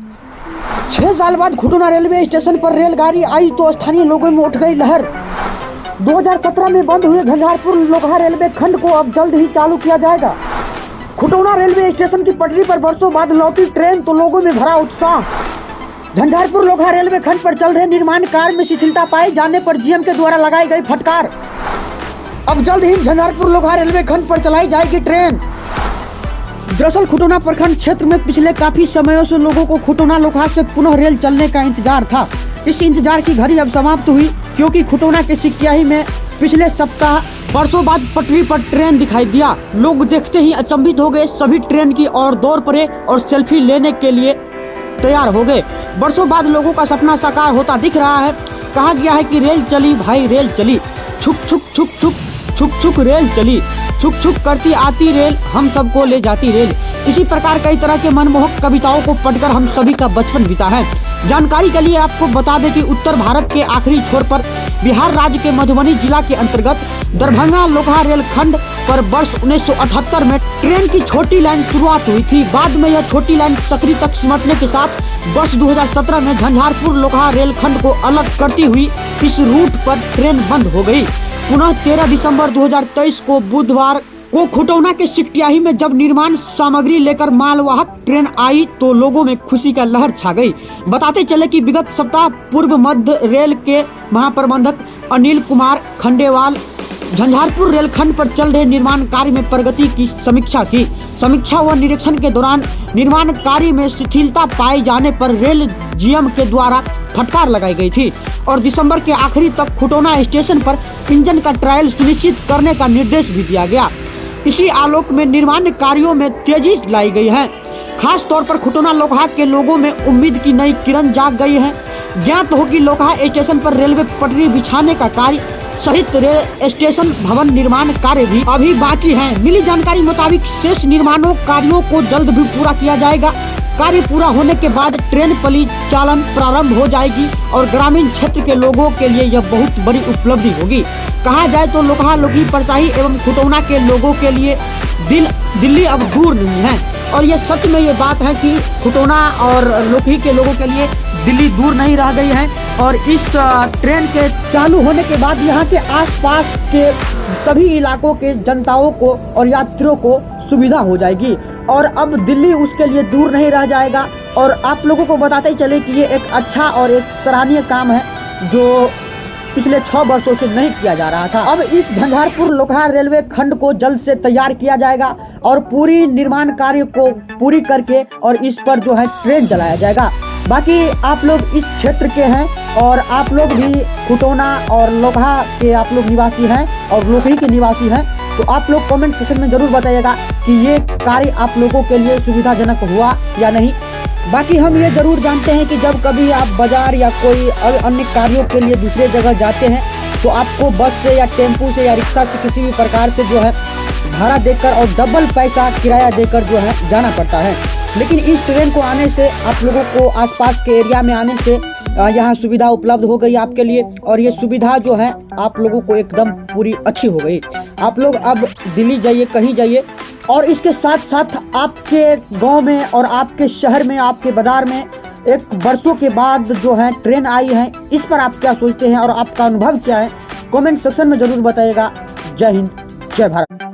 6 साल बाद खुटोना railway station पर रेलगाड़ी आई तो स्थानीय लोगों में उठ गई लहर। 2017 में बंद हुए झंझारपुर लोकहा रेलवे खंड को अब जल्द ही चालू किया जाएगा। खुटोना रेलवे स्टेशन की पटरी पर बरसों बाद लौटी ट्रेन तो लोगों में भरा उत्साह। झंझारपुर लोकहा रेलवे खंड पर चल रहे निर्माण कार्य में शिथिलता पाए जाने पर जीएम के द्वारा लगाई गई फटकार। अब जल्द ही झंझारपुर लोकहा रेलवे खंड पर चलाई जाएगी ट्रेन। दरअसल खुटोना प्रखंड क्षेत्र में पिछले काफी समयों से लोगों को खुटोना लोकहा से पुनः रेल चलने का इंतजार था। इस इंतजार की घड़ी अब समाप्त हुई, क्योंकि खुटोना के सिकियाही में पिछले सप्ताह बरसों बाद पटरी पर ट्रेन दिखाई दिया। लोग देखते ही अचंभित हो गए, सभी ट्रेन की ओर दौड़ पड़े और सेल्फी लेने के लिए तैयार हो गए। बरसों बाद लोगों का सपना साकार होता दिख रहा है। कहा गया है कि रेल चली भाई रेल चली, छुक छुक छुक छुक छुक छुक रेल चली, छुक छुक करती आती रेल, हम सबको ले जाती रेल। इसी प्रकार कई तरह के मनमोहक कविताओं को पढ़कर हम सभी का बचपन बीता है। जानकारी के लिए आपको बता दें कि उत्तर भारत के आखिरी छोर पर बिहार राज्य के मधुबनी जिला के अंतर्गत दरभंगा लोकहा रेलखंड पर वर्ष 1978 में ट्रेन की छोटी लाइन शुरुआत हुई थी। बाद में यह छोटी लाइन सकरी तक सिमटने के साथ वर्ष 2017 में झंझारपुर लोकहा रेलखंड को अलग करती हुई इस रूट पर ट्रेन बंद हो गई। पुनः 13 दिसंबर 2023 को बुधवार को खुटोना के सिकियाही में जब निर्माण सामग्री लेकर मालवाहक ट्रेन आई तो लोगों में खुशी का लहर छा गई। बताते चले कि विगत सप्ताह पूर्व मध्य रेल के महाप्रबंधक अनिल कुमार खंडेवाल झंझारपुर रेलखंड पर चल रहे निर्माण कार्य में प्रगति की समीक्षा की। समीक्षा व निरीक्षण के दौरान निर्माण कार्य में शिथिलता पाए जाने पर रेल जीएम के द्वारा फटकार लगाई गई थी और दिसंबर के आखिरी तक खुटोना स्टेशन पर इंजन का ट्रायल सुनिश्चित करने का निर्देश भी दिया गया। इसी आलोक में निर्माण कार्यों में तेजी लाई गई है। खास तौर पर खुटोना लोकहा के लोगों में उम्मीद की नई किरण जाग गई है। ज्ञात हो कि लोकहा स्टेशन पर रेलवे पटरी बिछाने का कार्य सहित रेल स्टेशन भवन निर्माण कार्य भी अभी बाकी है। मिली जानकारी मुताबिक शेष निर्माणों कार्यों को जल्द भी पूरा किया जाएगा। कार्य पूरा होने के बाद ट्रेन परिचालन प्रारंभ हो जाएगी और ग्रामीण क्षेत्र के लोगों के लिए यह बहुत बड़ी उपलब्धि होगी। कहा जाए तो लोकहा लोकी परसाही एवं खुटोना के लोगों के लिए दिल्ली अब दूर नहीं है और ये सच में ये बात है कि खुटोना और लोकी के लोगों के लिए दिल्ली दूर नहीं रह गई है। और इस ट्रेन के चालू होने के बाद यहाँ के आसपास के सभी इलाकों के जनताओं को और यात्रियों को सुविधा हो जाएगी और अब दिल्ली उसके लिए दूर नहीं रह जाएगा। और आप लोगों को बताते ही चले कि ये एक अच्छा और एक सराहनीय काम है जो पिछले 6 वर्षों से नहीं किया जा रहा था। अब इस झंझारपुर लोकहा रेलवे खंड को जल्द से तैयार किया जाएगा और पूरी निर्माण कार्य को पूरी करके और इस पर जो है ट्रेन चलाया जाएगा। बाकी आप लोग इस क्षेत्र के हैं और आप लोग भी खुटोना और लोकहा के आप लोग निवासी हैं और लोकही के निवासी हैं, तो आप लोग कमेंट सेक्शन में जरूर बताइएगा कि ये कार्य आप लोगों के लिए सुविधाजनक हुआ या नहीं। बाकी हम ये जरूर जानते हैं कि जब कभी आप बाजार या कोई अन्य कार्यों के लिए दूसरे जगह जाते हैं तो आपको बस से या टेम्पू से या रिक्शा से किसी भी प्रकार से जो है भाड़ा देकर और डबल पैसा किराया देकर जो है जाना पड़ता है। लेकिन इस ट्रेन को आने से आप लोगों को आसपास के एरिया में आने से यहाँ सुविधा उपलब्ध हो गई आपके लिए और ये सुविधा जो है आप लोगों को एकदम पूरी अच्छी हो गई। आप लोग अब दिल्ली जाइए, कहीं जाइए और इसके साथ साथ आपके गांव में और आपके शहर में, आपके बाजार में एक वर्षों के बाद जो है ट्रेन आई है, इस पर आप क्या सोचते हैं और आपका अनुभव क्या है, कमेंट सेक्शन में जरूर बताइएगा। जय हिंद, जय भारत।